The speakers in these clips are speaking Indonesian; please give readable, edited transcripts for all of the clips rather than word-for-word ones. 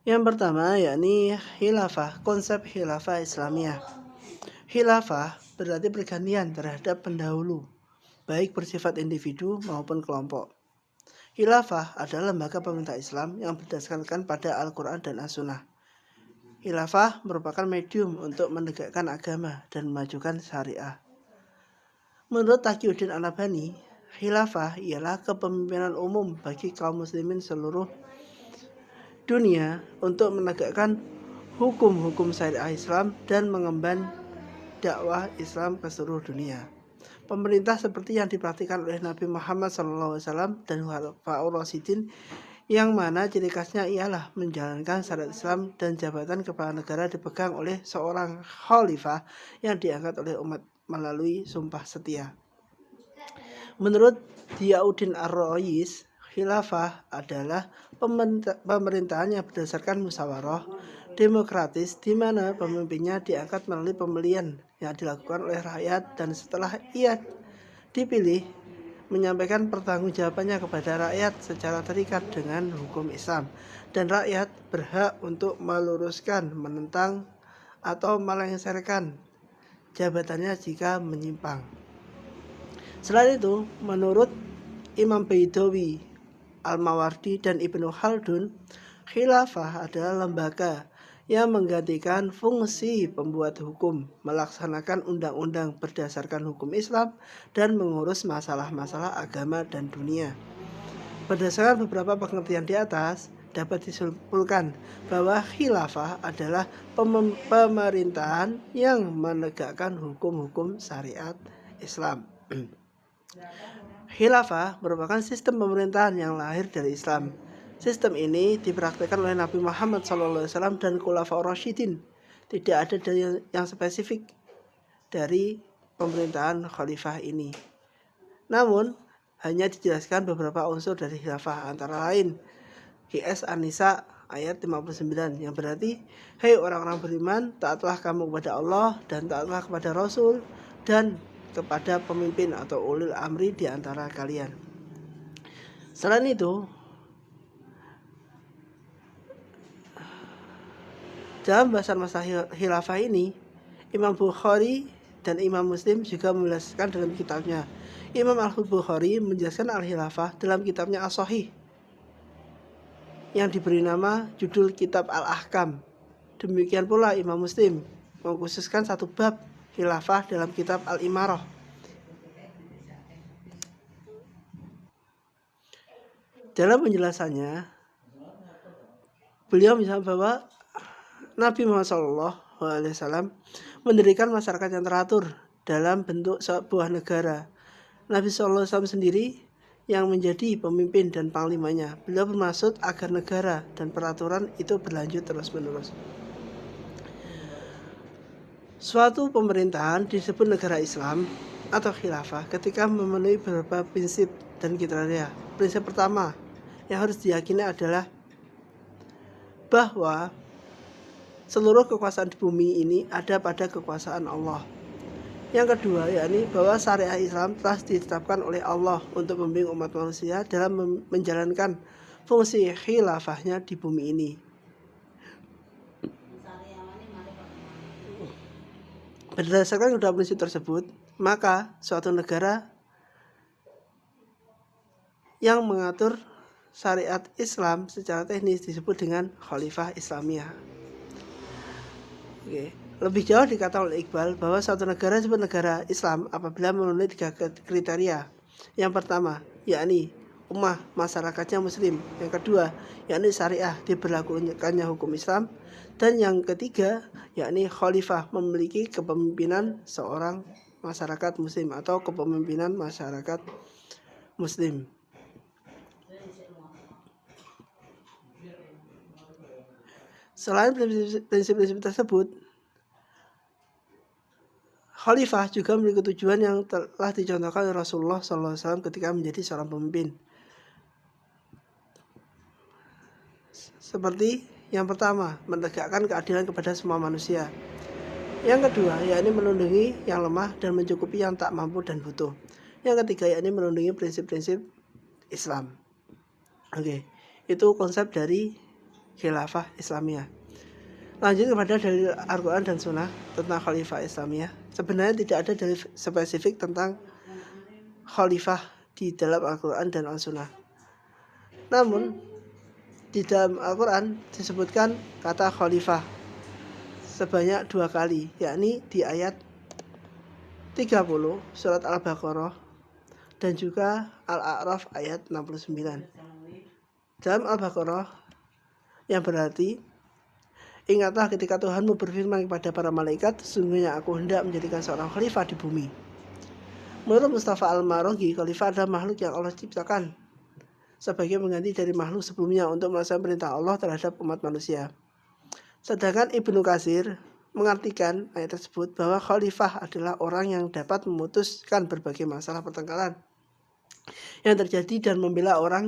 Yang pertama yakni khilafah, konsep khilafah Islamiyah. Khilafah berarti pergantian terhadap pendahulu, baik bersifat individu maupun kelompok. Khilafah adalah lembaga pemerintah Islam yang berdasarkan pada Al-Quran dan As-Sunnah. Khilafah merupakan medium untuk menegakkan agama dan memajukan syariah. Menurut Taqiyuddin An-Nabhani, khilafah ialah kepemimpinan umum bagi kaum muslimin seluruh dunia untuk menegakkan hukum-hukum syariah Islam dan mengemban dakwah Islam ke seluruh dunia. Pemerintah seperti yang dipraktikkan oleh Nabi Muhammad SAW dan Khulafaur Rasyidin, yang mana ciri khasnya ialah menjalankan syariat Islam dan jabatan kepala negara dipegang oleh seorang khalifah yang diangkat oleh umat melalui sumpah setia. Menurut Diyauddin Ar-Rais, khilafah adalah pemerintahan yang berdasarkan musyawarah demokratis di mana pemimpinnya diangkat melalui pemilihan yang dilakukan oleh rakyat, dan setelah ia dipilih menyampaikan pertanggungjawabannya kepada rakyat secara terikat dengan hukum Islam, dan rakyat berhak untuk meluruskan, menentang, atau melengsarkan jabatannya jika menyimpang. Selain itu, menurut Imam Baidawi, Al-Mawardi, dan Ibnu Khaldun, khilafah adalah lembaga yang menggantikan fungsi pembuat hukum, melaksanakan undang-undang berdasarkan hukum Islam, dan mengurus masalah-masalah agama dan dunia. Berdasarkan beberapa pengertian di atas, dapat disimpulkan bahwa khilafah adalah pemerintahan yang menegakkan hukum-hukum syariat Islam. Khilafah merupakan sistem pemerintahan yang lahir dari Islam. Sistem ini dipraktikkan oleh Nabi Muhammad SAW dan Khulafaur Rasyidin. Tidak ada yang spesifik dari pemerintahan khalifah ini. Namun, hanya dijelaskan beberapa unsur dari khilafah, antara lain QS An-Nisa ayat 59 yang berarti, "Hei orang-orang beriman, taatlah kamu kepada Allah dan taatlah kepada Rasul dan kepada pemimpin atau ulil amri di antara kalian." Selain itu, dalam bahasan masa khilafah ini, Imam Bukhari dan Imam Muslim juga menjelaskan dalam kitabnya. Imam Al-Bukhari menjelaskan al-khilafah dalam kitabnya As-Sahih yang diberi nama judul Kitab Al-Ahkam. Demikian pula Imam Muslim mengkhususkan satu bab khilafah dalam kitab Al-Imarah. Dalam penjelasannya, beliau misalnya bahwa Nabi Muhammad SAW mendirikan masyarakat yang teratur dalam bentuk sebuah negara. Nabi SAW sendiri yang menjadi pemimpin dan panglimanya. Beliau bermaksud agar negara dan peraturan itu berlanjut terus-menerus. Suatu pemerintahan disebut negara Islam atau khilafah ketika memenuhi beberapa prinsip dan kriteria. Prinsip pertama yang harus diyakini adalah bahwa seluruh kekuasaan di bumi ini ada pada kekuasaan Allah. Yang kedua, yakni bahwa syariah Islam telah ditetapkan oleh Allah untuk membimbing umat manusia dalam menjalankan fungsi khilafahnya di bumi ini. Berdasarkan kedua prinsip tersebut, maka suatu negara yang mengatur syariat Islam secara teknis disebut dengan Khalifah Islamiyah. Lebih jauh dikatakan oleh Iqbal bahwa suatu negara disebut negara Islam apabila memenuhi 3 kriteria. Yang pertama, yakni ummah masyarakatnya muslim. Yang kedua, yakni syariah diberlakukannya hukum Islam. Dan yang ketiga, yakni khalifah memiliki kepemimpinan seorang masyarakat muslim atau kepemimpinan masyarakat muslim. Selain prinsip-prinsip tersebut, khalifah juga memiliki tujuan yang telah dicontohkan oleh Rasulullah SAW ketika menjadi seorang pemimpin. Seperti yang pertama, menegakkan keadilan kepada semua manusia. Yang kedua, yakni melindungi yang lemah dan mencukupi yang tak mampu dan butuh. Yang ketiga, yakni melindungi prinsip-prinsip Islam. Itu konsep dari khilafah Islamiyah. Lanjut kepada dalil Al-Quran dan Sunnah tentang khalifah Islamiyah. Sebenarnya tidak ada dalil spesifik tentang khalifah di dalam Al-Quran dan Al-Sunnah. Namun di dalam Al-Quran disebutkan kata khalifah sebanyak 2 kali, yakni di ayat 30 surat Al-Baqarah dan juga Al-A'raf ayat 69. Dalam Al-Baqarah yang berarti, ingatlah ketika Tuhanmu berfirman kepada para malaikat, sesungguhnya aku hendak menjadikan seorang khalifah di bumi. Menurut Mustafa Al-Maraghi, khalifah adalah makhluk yang Allah ciptakan sebagai pengganti dari makhluk sebelumnya untuk melaksanakan perintah Allah terhadap umat manusia. Sedangkan Ibnu Katsir mengartikan ayat tersebut bahwa khalifah adalah orang yang dapat memutuskan berbagai masalah pertengkaran yang terjadi dan membela orang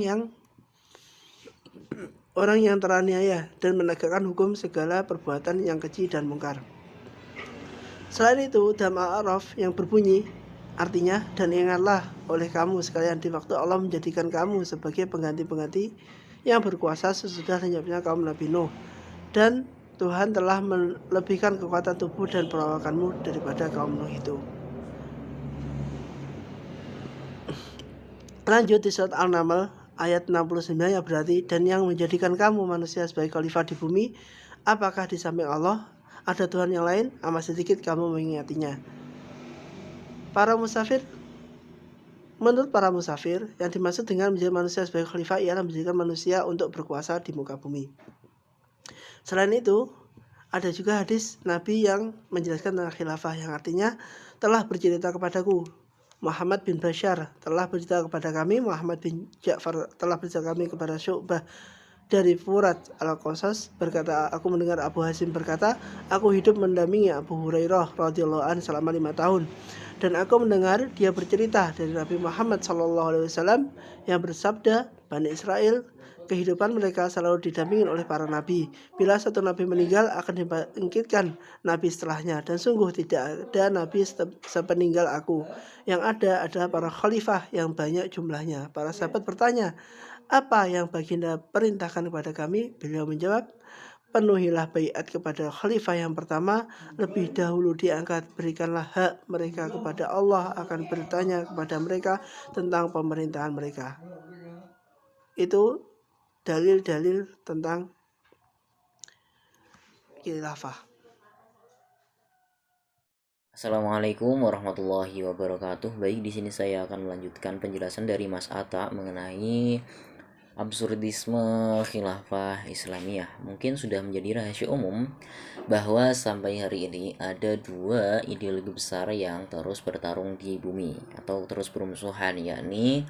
yang teraniaya dan menegakkan hukum segala perbuatan yang keji dan mungkar. Selain itu, dalam Al-A'raf yang berbunyi, artinya, dan ingatlah oleh kamu sekalian di waktu Allah menjadikan kamu sebagai pengganti-pengganti yang berkuasa sesudah lenyapnya kaum Nabi Nuh, dan Tuhan telah melebihkan kekuatan tubuh dan perawakanmu daripada kaum Nuh itu. Lanjut di surat Al-Naml ayat 69 yang berarti, dan yang menjadikan kamu manusia sebagai khalifah di bumi, apakah di samping Allah ada Tuhan yang lain? Amat sedikit kamu mengingatinya. Menurut para musafir, yang dimaksud dengan menjadi manusia sebagai khalifah ialah menjadikan manusia untuk berkuasa di muka bumi. Selain itu, ada juga hadis Nabi yang menjelaskan tentang khilafah, yang artinya, telah bercerita kepadaku Muhammad bin Bashar, telah bercerita kepada kami Muhammad bin Ja'far, telah bercerita kami kepada Syu'bah dari Furat Al-Qasas berkata, aku mendengar Abu Hasim berkata, aku hidup mendampingi Abu Hurairah radhiyallahu anhu selama 5 tahun, dan aku mendengar dia bercerita dari Nabi Muhammad SAW yang bersabda, Bani Israel, kehidupan mereka selalu didampingi oleh para nabi. Bila satu nabi meninggal, akan dibangkitkan nabi setelahnya, dan sungguh tidak ada nabi sepeninggal aku. Yang ada adalah para khalifah yang banyak jumlahnya. Para sahabat bertanya, apa yang baginda perintahkan kepada kami? Beliau menjawab, penuhilah baiat kepada khalifah yang pertama, lebih dahulu diangkat, berikanlah hak mereka kepada Allah, akan bertanya kepada mereka tentang pemerintahan mereka. Itu dalil-dalil tentang khilafah. Assalamualaikum warahmatullahi wabarakatuh. Baik, di sini saya akan melanjutkan penjelasan dari Mas Atta mengenai absurdisme khilafah Islamiyah. Mungkin sudah menjadi rahasia umum bahwa sampai hari ini ada dua ideologi besar yang terus bertarung di bumi atau terus bermusuhan, yakni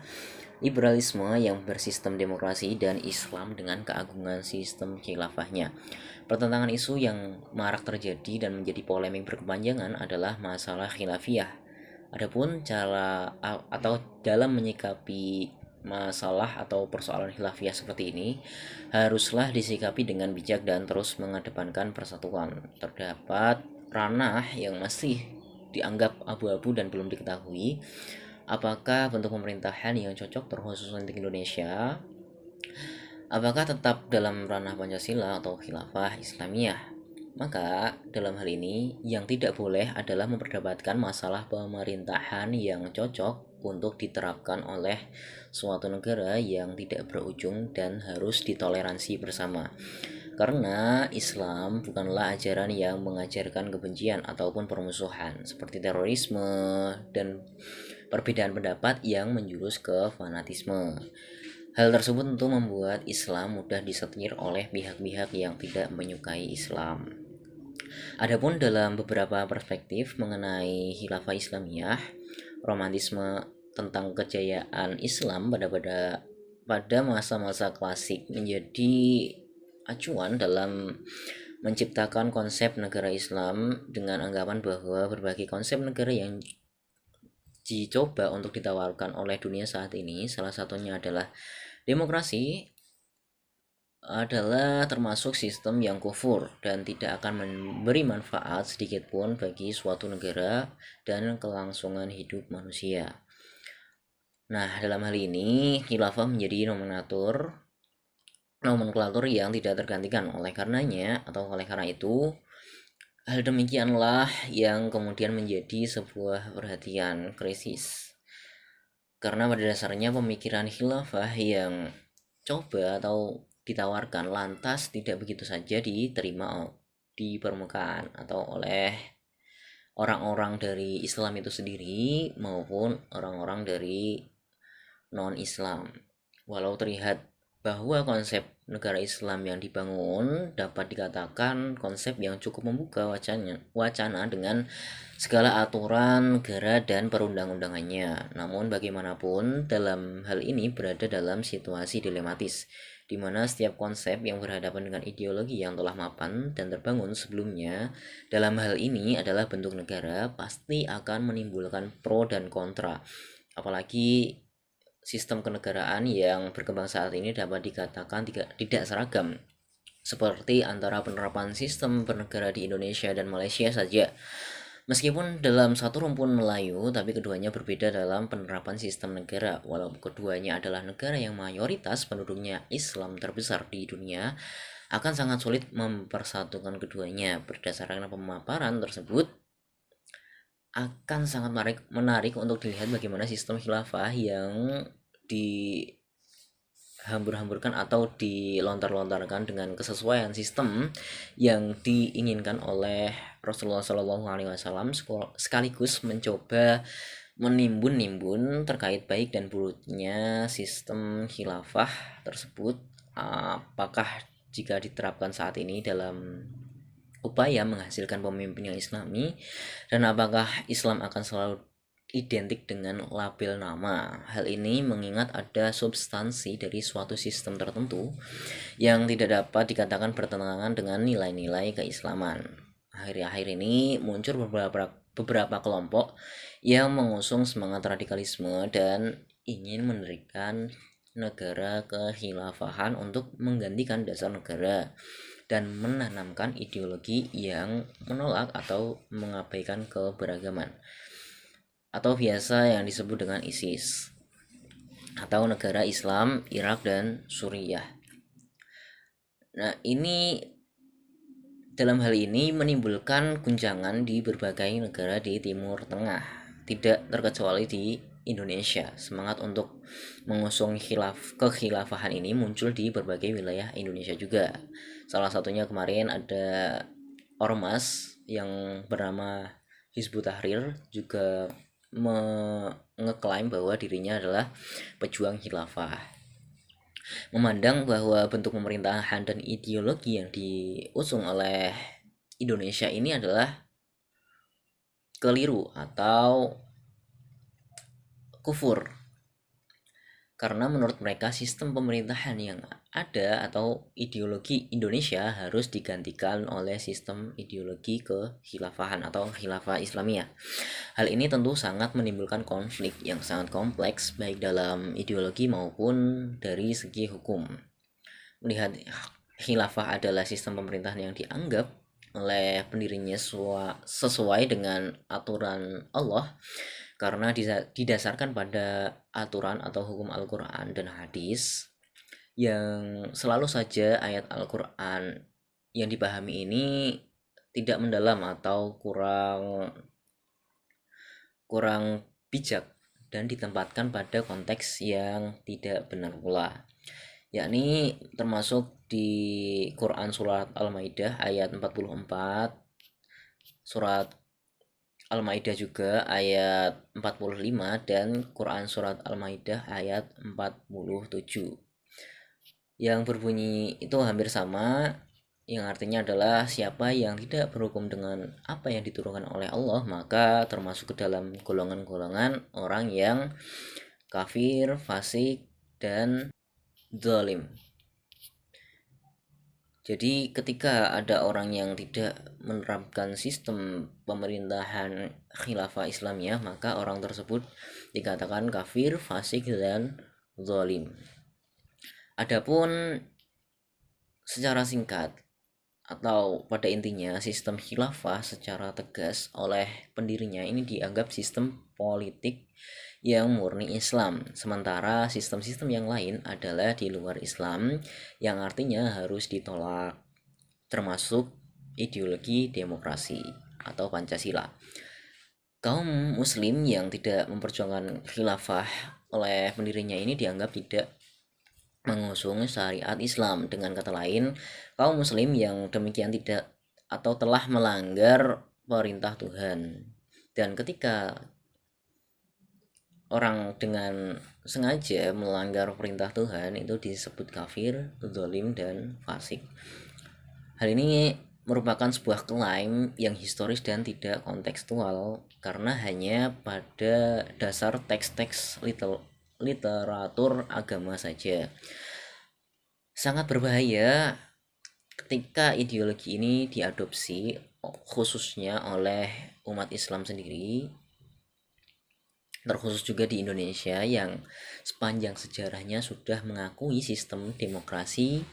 liberalisme yang bersistem demokrasi dan Islam dengan keagungan sistem khilafahnya. Pertentangan isu yang marak terjadi dan menjadi polemik berkepanjangan adalah masalah khilafiyah. Adapun cara atau dalam menyikapi masalah atau persoalan khilafiyah seperti ini haruslah disikapi dengan bijak dan terus mengedepankan persatuan. Terdapat ranah yang masih dianggap abu-abu dan belum diketahui apakah bentuk pemerintahan yang cocok terkhusus untuk Indonesia, apakah tetap dalam ranah Pancasila atau khilafah Islamiyah. Maka dalam hal ini yang tidak boleh adalah memperdebatkan masalah pemerintahan yang cocok untuk diterapkan oleh suatu negara yang tidak berujung dan harus ditoleransi bersama. Karena Islam bukanlah ajaran yang mengajarkan kebencian ataupun permusuhan seperti terorisme dan perbedaan pendapat yang menjurus ke fanatisme. Hal tersebut tentu membuat Islam mudah disetir oleh pihak-pihak yang tidak menyukai Islam. Adapun dalam beberapa perspektif mengenai khilafah Islamiyah, romantisme tentang kejayaan Islam pada masa-masa klasik menjadi acuan dalam menciptakan konsep negara Islam dengan anggapan bahwa berbagai konsep negara yang dicoba untuk ditawarkan oleh dunia saat ini, salah satunya adalah demokrasi, adalah termasuk sistem yang kufur dan tidak akan memberi manfaat sedikitpun bagi suatu negara dan kelangsungan hidup manusia. Nah, dalam hal ini khilafah menjadi nomenklatur nomenklatur yang tidak tergantikan. Oleh karena itu, hal demikianlah yang kemudian menjadi sebuah perhatian krisis. Karena pada dasarnya pemikiran khilafah yang coba atau ditawarkan lantas tidak begitu saja diterima di permukaan atau oleh orang-orang dari Islam itu sendiri maupun orang-orang dari non-Islam. Walau terlihat bahwa konsep negara Islam yang dibangun dapat dikatakan konsep yang cukup membuka wacana dengan segala aturan negara dan perundang-undangannya. Namun bagaimanapun dalam hal ini berada dalam situasi dilematis, di mana setiap konsep yang berhadapan dengan ideologi yang telah mapan dan terbangun sebelumnya dalam hal ini adalah bentuk negara, pasti akan menimbulkan pro dan kontra. Apalagi sistem kenegaraan yang berkembang saat ini dapat dikatakan tidak seragam, seperti antara penerapan sistem bernegara di Indonesia dan Malaysia saja. Meskipun dalam satu rumpun Melayu, tapi keduanya berbeda dalam penerapan sistem negara. Walau keduanya adalah negara yang mayoritas penduduknya Islam terbesar di dunia, akan sangat sulit mempersatukan keduanya. Berdasarkan pemaparan tersebut, akan sangat menarik untuk dilihat bagaimana sistem khilafah yang dihambur-hamburkan atau dilontar-lontarkan dengan kesesuaian sistem yang diinginkan oleh Rasulullah SAW, sekaligus mencoba menimbun-nimbun terkait baik dan buruknya sistem khilafah tersebut. Apakah jika diterapkan saat ini dalam upaya menghasilkan pemimpin yang islami, dan apakah Islam akan selalu identik dengan label nama. Hal ini mengingat ada substansi dari suatu sistem tertentu yang tidak dapat dikatakan bertentangan dengan nilai-nilai keislaman. Akhir-akhir ini muncul beberapa kelompok yang mengusung semangat radikalisme dan ingin mendirikan negara kekhilafahan untuk menggantikan dasar negara dan menanamkan ideologi yang menolak atau mengabaikan keberagaman, atau biasa yang disebut dengan ISIS, atau negara Islam Irak dan Suriah. Nah, ini dalam hal ini menimbulkan guncangan di berbagai negara di Timur Tengah, tidak terkecuali di Indonesia. Semangat untuk mengusung kekhilafahan ini muncul di berbagai wilayah Indonesia juga. Salah satunya kemarin ada ormas yang bernama Hizbut Tahrir juga mengeklaim bahwa dirinya adalah pejuang khilafah, memandang bahwa bentuk pemerintahan dan ideologi yang diusung oleh Indonesia ini adalah keliru atau kufur, karena menurut mereka sistem pemerintahan yang ada atau ideologi Indonesia harus digantikan oleh sistem ideologi kekhilafahan atau khilafah Islamiyah. Hal ini tentu sangat menimbulkan konflik yang sangat kompleks baik dalam ideologi maupun dari segi hukum. Melihat khilafah adalah sistem pemerintahan yang dianggap oleh pendirinya sesuai dengan aturan Allah, karena didasarkan pada aturan atau hukum Al-Quran dan hadis, yang selalu saja ayat Al-Quran yang dipahami ini tidak mendalam atau kurang bijak dan ditempatkan pada konteks yang tidak benar pula, yakni termasuk di Quran surat Al-Maidah ayat 44, surat Al-Maidah juga ayat 45, dan Quran surat Al-Maidah ayat 47 yang berbunyi itu hampir sama, yang artinya adalah siapa yang tidak berhukum dengan apa yang diturunkan oleh Allah maka termasuk ke dalam golongan-golongan orang yang kafir, fasik, dan zalim. Jadi ketika ada orang yang tidak menerapkan sistem pemerintahan khilafah Islamiyah, maka orang tersebut dikatakan kafir, fasik, dan zalim. Adapun secara singkat, atau pada intinya sistem khilafah secara tegas oleh pendirinya ini dianggap sistem politik yang murni Islam, sementara sistem-sistem yang lain adalah di luar Islam yang artinya harus ditolak, termasuk ideologi demokrasi atau Pancasila. Kaum muslim yang tidak memperjuangkan khilafah oleh pendirinya ini dianggap tidak mengusung syariat Islam. Dengan kata lain, kaum muslim yang demikian tidak atau telah melanggar perintah Tuhan. Dan ketika orang dengan sengaja melanggar perintah Tuhan itu disebut kafir, zalim, dan fasik. Hal ini merupakan sebuah klaim yang historis dan tidak kontekstual karena hanya pada dasar teks-teks literatur agama saja. Sangat berbahaya ketika ideologi ini diadopsi khususnya oleh umat Islam sendiri, terkhusus juga di Indonesia yang sepanjang sejarahnya sudah mengakui sistem demokrasi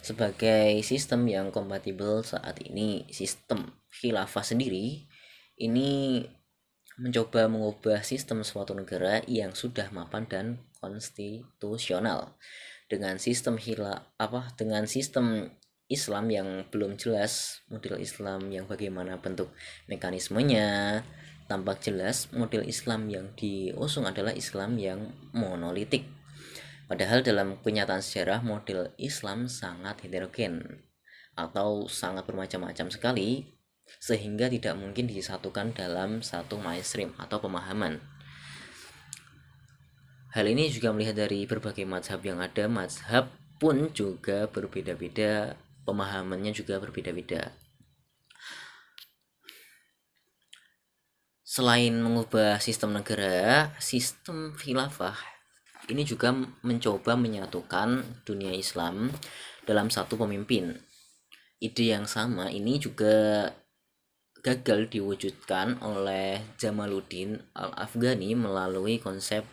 sebagai sistem yang kompatibel saat ini. Sistem khilafah sendiri ini mencoba mengubah sistem suatu negara yang sudah mapan dan konstitusional dengan sistem Islam yang belum jelas, model Islam yang bagaimana bentuk mekanismenya tampak jelas. Model Islam yang diusung adalah Islam yang monolitik, padahal dalam kenyataan sejarah model Islam sangat heterogen atau sangat bermacam-macam sekali, sehingga tidak mungkin disatukan dalam satu mainstream atau pemahaman. Hal ini juga melihat dari berbagai mazhab yang ada. Mazhab pun juga berbeda-beda, pemahamannya juga berbeda-beda. Selain mengubah sistem negara, sistem khilafah ini juga mencoba menyatukan dunia Islam dalam satu pemimpin. Ide yang sama ini juga gagal diwujudkan oleh Jamaluddin Al-Afghani melalui konsep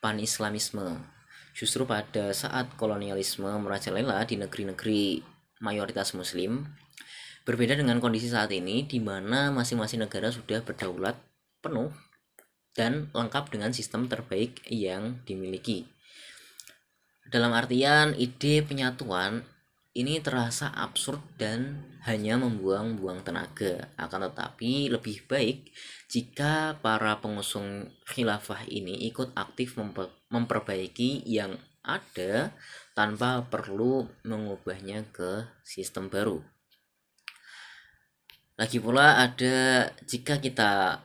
pan-Islamisme. Justru pada saat kolonialisme merajalela di negeri-negeri mayoritas muslim, berbeda dengan kondisi saat ini di mana masing-masing negara sudah berdaulat penuh dan lengkap dengan sistem terbaik yang dimiliki. Dalam artian ide penyatuan ini terasa absurd dan hanya membuang-buang tenaga. Akan tetapi lebih baik jika para pengusung khilafah ini ikut aktif memperbaiki yang ada tanpa perlu mengubahnya ke sistem baru. Lagi pula jika kita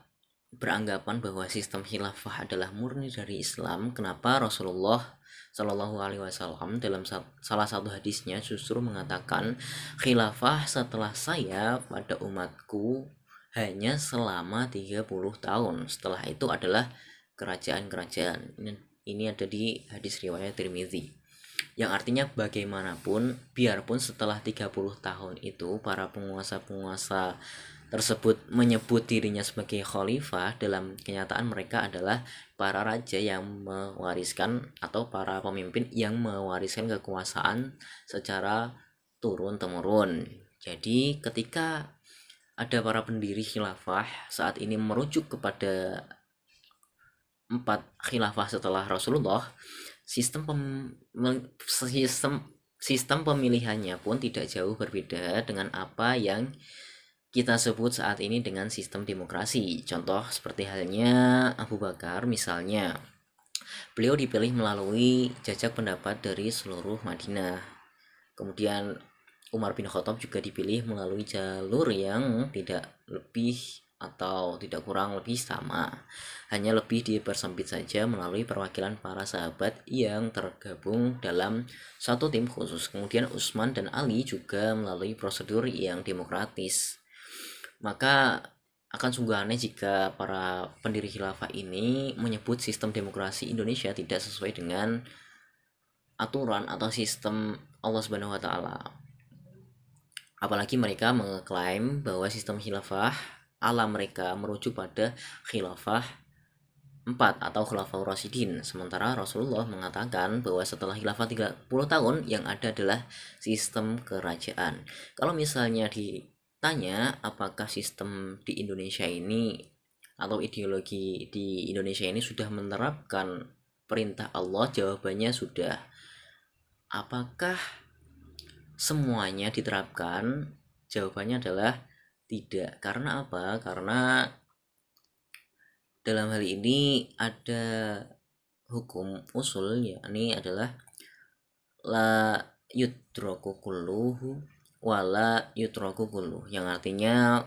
beranggapan bahwa sistem khilafah adalah murni dari Islam, kenapa Rasulullah Shallallahu Alaihi Wasallam dalam salah satu hadisnya justru mengatakan khilafah setelah saya pada umatku hanya selama 30 tahun. Setelah itu adalah kerajaan-kerajaan. Ini ada di hadis riwayat Tirmizi. Yang artinya bagaimanapun, biarpun setelah 30 tahun itu para penguasa-penguasa tersebut menyebut dirinya sebagai khalifah, dalam kenyataan mereka adalah para raja yang mewariskan atau para pemimpin yang mewariskan kekuasaan secara turun-temurun. Jadi ketika ada para pendiri khilafah saat ini merujuk kepada 4 khilafah setelah Rasulullah, sistem pemilihannya pun tidak jauh berbeda dengan apa yang kita sebut saat ini dengan sistem demokrasi. Contoh seperti halnya Abu Bakar misalnya, beliau dipilih melalui jajak pendapat dari seluruh Madinah. Kemudian Umar bin Khattab juga dipilih melalui jalur yang tidak lebih atau tidak kurang lebih sama, hanya lebih dipersempit saja melalui perwakilan para sahabat yang tergabung dalam satu tim khusus. Kemudian Utsman dan Ali juga melalui prosedur yang demokratis. Maka akan sungguh aneh jika para pendiri khilafah ini menyebut sistem demokrasi Indonesia tidak sesuai dengan aturan atau sistem Allah Subhanahu wa taala. Apalagi mereka mengklaim bahwa sistem khilafah ala mereka merujuk pada khilafah 4 atau Khulafaur Rasyidin. Sementara Rasulullah mengatakan bahwa setelah khilafah 30 tahun yang ada adalah sistem kerajaan. Kalau misalnya ditanya apakah sistem di Indonesia ini atau ideologi di Indonesia ini sudah menerapkan perintah Allah, jawabannya sudah. Apakah semuanya diterapkan? Jawabannya adalah tidak. Karena apa? Karena dalam hal ini ada hukum usul, yakni adalah la yutraku kulluhu wala yutraku kulluh, yang artinya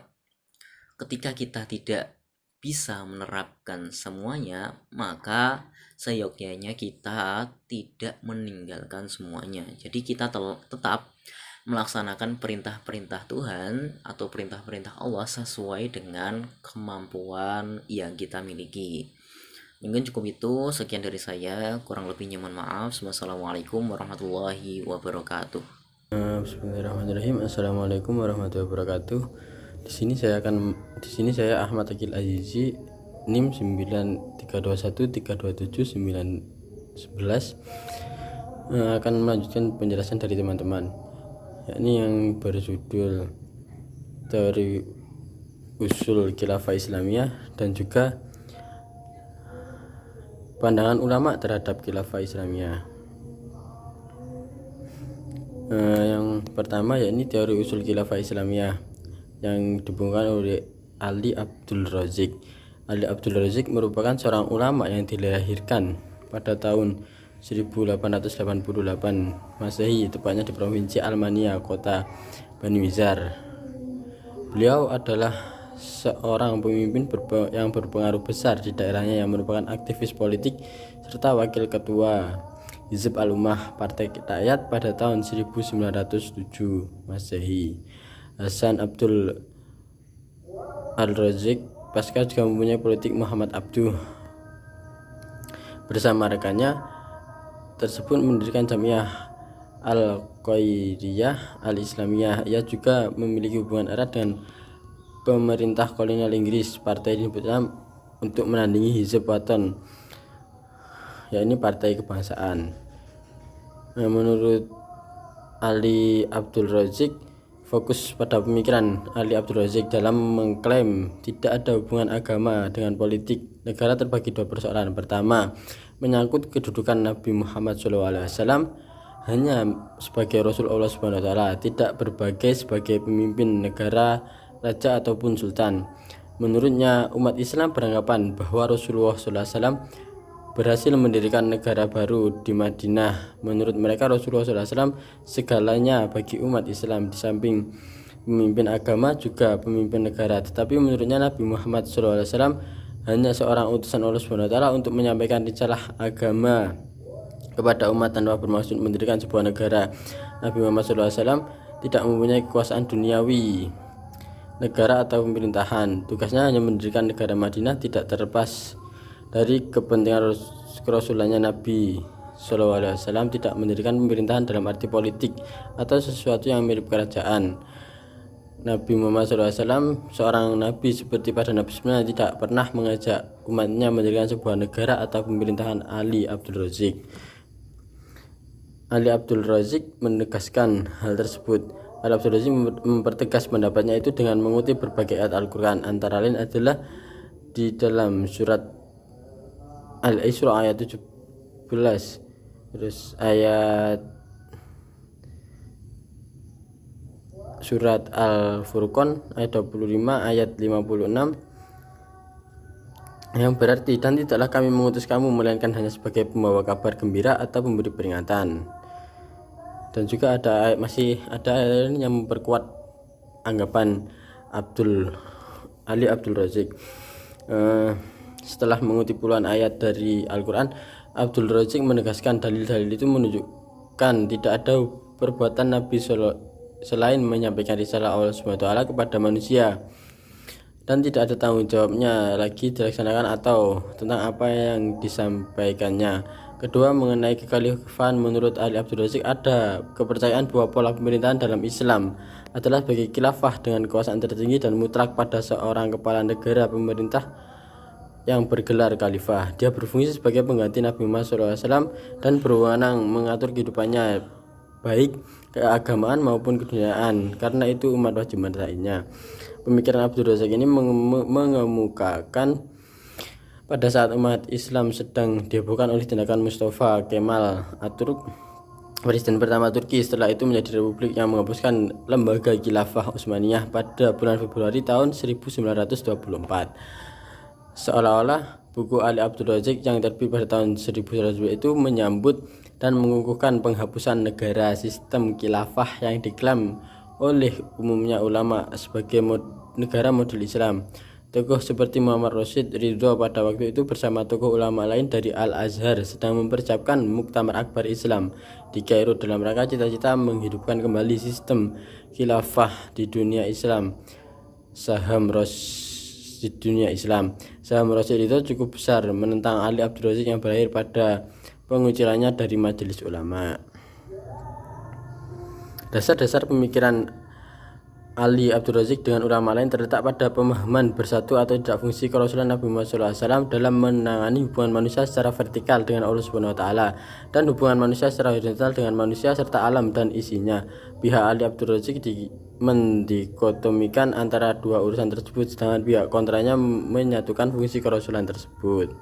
ketika kita tidak bisa menerapkan semuanya, maka seyogyanya kita tidak meninggalkan semuanya. Jadi kita tetap melaksanakan perintah-perintah Tuhan atau perintah-perintah Allah sesuai dengan kemampuan yang kita miliki. Mungkin cukup itu, sekian dari saya, kurang lebihnya mohon maaf. Wassalamualaikum warahmatullahi wabarakatuh. Bismillahirrahmanirrahim. Assalamualaikum warahmatullahi wabarakatuh. Di sini saya Ahmad Akil Azizi, NIM 9321327911, akan melanjutkan penjelasan dari teman-teman, yakni yang berjudul Teori Usul Khilafah Islamiyah dan juga pandangan ulama terhadap Khilafah Islamiyah. Yang pertama yakni teori usul Khilafah Islamiyah yang dibukukan oleh Ali Abdul Razik. Ali Abdul Razik merupakan seorang ulama yang dilahirkan pada tahun 1888 Masehi, tepatnya di provinsi Almania, kota Bani Wizar. Beliau adalah seorang pemimpin yang berpengaruh besar di daerahnya, yang merupakan aktivis politik serta wakil ketua Hizb al-Ummah Partai Rakyat pada tahun 1907 Masehi. Hasan Abdul al-Razik pasca juga mempunyai politik Muhammad Abduh. Bersama rekannya tersebut mendirikan Jamiah Al-Qaidiyah Al-Islamiyah. Ia juga memiliki hubungan erat dengan pemerintah kolonial Inggris. Partai ini dibentuk untuk menandingi Hizb Waton, yakni partai kebangsaan. Menurut Ali Abdul Razik, fokus pada pemikiran Ali Abdul Razik dalam mengklaim tidak ada hubungan agama dengan politik negara terbagi dua persoalan. Pertama, menyangkut kedudukan Nabi Muhammad SAW hanya sebagai Rasul Allah SWT, tidak sebagai pemimpin negara, raja ataupun sultan. Menurutnya, umat Islam beranggapan bahwa Rasulullah SAW berhasil mendirikan negara baru di Madinah. Menurut mereka, Rasulullah SAW segalanya bagi umat Islam, di samping pemimpin agama juga pemimpin negara. Tetapi menurutnya Nabi Muhammad SAW hanya seorang utusan Allah SWT untuk menyampaikan risalah agama kepada umat tanpa bermaksud mendirikan sebuah negara. Nabi Muhammad SAW tidak mempunyai kekuasaan duniawi, negara atau pemerintahan. Tugasnya hanya mendirikan negara Madinah, tidak terlepas dari kepentingan kerasulannya. Nabi SAW tidak mendirikan pemerintahan dalam arti politik atau sesuatu yang mirip kerajaan. Nabi Muhammad SAW seorang nabi seperti pada Nabi sebelumnya, tidak pernah mengajak umatnya mendirikan sebuah negara atau pemerintahan. Ali Abdul Razik menegaskan hal tersebut. Ali Abdul Razik mempertegas pendapatnya itu dengan mengutip berbagai ayat Al-Quran, antara lain adalah di dalam surat Al-Isra ayat 17, terus ayat surat Al-Furqan ayat 25, ayat 56, yang berarti, dan tidaklah kami mengutus kamu melainkan hanya sebagai pembawa kabar gembira atau pemberi peringatan. Dan juga masih ada yang memperkuat anggapan Ali Abdul Razik. Setelah mengutip puluhan ayat dari Al-Quran, Abdul Razik menegaskan dalil-dalil itu menunjukkan tidak ada perbuatan Nabi selain menyampaikan risalah Allah SWT kepada manusia, dan tidak ada tanggung jawabnya lagi dilaksanakan atau tentang apa yang disampaikannya. Kedua, mengenai kekhalifan, menurut Ali Abdul Razik ada kepercayaan bahwa pola pemerintahan dalam Islam adalah sebagai khilafah dengan kekuasaan tertinggi dan mutlak pada seorang kepala negara pemerintah yang bergelar khalifah. Dia berfungsi sebagai pengganti Nabi Muhammad SAW dan berwenang mengatur kehidupannya baik keagamaan maupun keduniaan. Karena itu umat wajib mentaatinya. Pemikiran Abdul Razak ini mengemukakan pada saat umat Islam sedang dihebohkan oleh tindakan Mustafa Kemal Atatürk, presiden pertama Turki setelah itu menjadi republik, yang menghapuskan lembaga Khilafah Utsmaniyah pada bulan Februari tahun 1924. Seolah-olah buku Ali Abdul Razak yang terbit pada tahun 1902 itu menyambut dan mengukuhkan penghapusan negara sistem khilafah yang diklaim oleh umumnya ulama sebagai negara model Islam. Tokoh seperti Muhammad Rashid Ridho pada waktu itu bersama tokoh ulama lain dari Al-Azhar sedang mempersiapkan Muktamar Akbar Islam di Kairo dalam rangka cita-cita menghidupkan kembali sistem khilafah di dunia Islam. Saham Rashid itu cukup besar menentang Ali Abdul Razak yang berakhir pada pengucilannya dari majelis ulama. Dasar-dasar pemikiran Ali Abdul Razak dengan ulama lain terletak pada pemahaman bersatu atau tidak fungsi kerasulan Nabi Muhammad SAW dalam menangani hubungan manusia secara vertikal dengan Allah Subhanahu wa Ta'ala dan hubungan manusia secara horizontal dengan manusia serta alam dan isinya. Pihak Ali Abdul Razak mendikotomikan antara dua urusan tersebut, sedangkan pihak kontranya menyatukan fungsi kerasulan tersebut.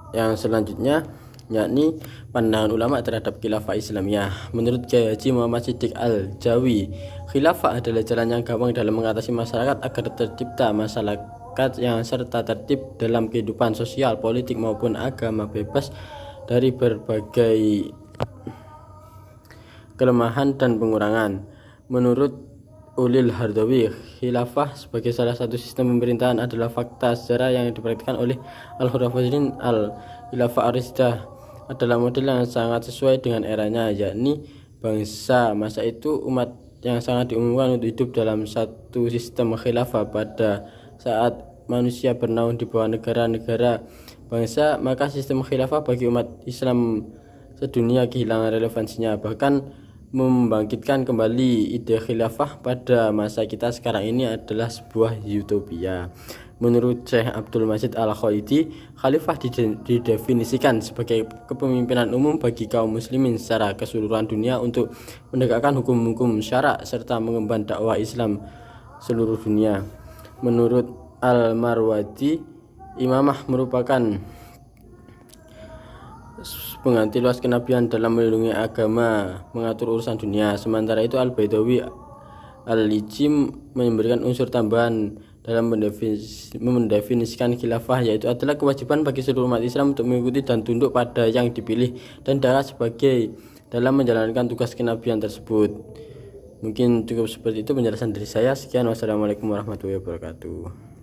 Yang selanjutnya yakni pandangan ulama terhadap khilafah Islamiyah. Menurut Kiai Haji Muhammad Siddiq Al-Jawi, khilafah adalah jalan yang gampang dalam mengatasi masyarakat agar tercipta masyarakat yang serta tertib dalam kehidupan sosial, politik maupun agama, bebas dari berbagai kelemahan dan pengurangan. Menurut Ulil Hardawi, khilafah sebagai salah satu sistem pemerintahan adalah fakta sejarah yang dipraktikkan oleh Al-Khurafasidin. Al-Khilafah Ar-Rasyidiyah adalah model yang sangat sesuai dengan eranya, yakni bangsa masa itu umat yang sangat diumumkan untuk hidup dalam satu sistem khilafah. Pada saat manusia bernaung di bawah negara-negara bangsa, maka sistem khilafah bagi umat Islam sedunia kehilangan relevansinya, bahkan membangkitkan kembali ide khilafah pada masa kita sekarang ini adalah sebuah utopia. Menurut Syekh Abdul Majid Al-Khaidi, khalifah didefinisikan sebagai kepemimpinan umum bagi kaum muslimin secara keseluruhan dunia untuk menegakkan hukum-hukum syarak serta mengemban dakwah Islam seluruh dunia. Menurut Al-Marwadi, imamah merupakan pengganti luas kenabian dalam melindungi agama, mengatur urusan dunia. Sementara itu Al-Baidawi Al-Lijim memberikan unsur tambahan dalam mendefinisikan khilafah, yaitu adalah kewajiban bagi seluruh umat Islam untuk mengikuti dan tunduk pada yang dipilih dan diangkat sebagai dalam menjalankan tugas kenabian tersebut. Mungkin cukup seperti itu penjelasan dari saya. Sekian, wassalamualaikum warahmatullahi wabarakatuh.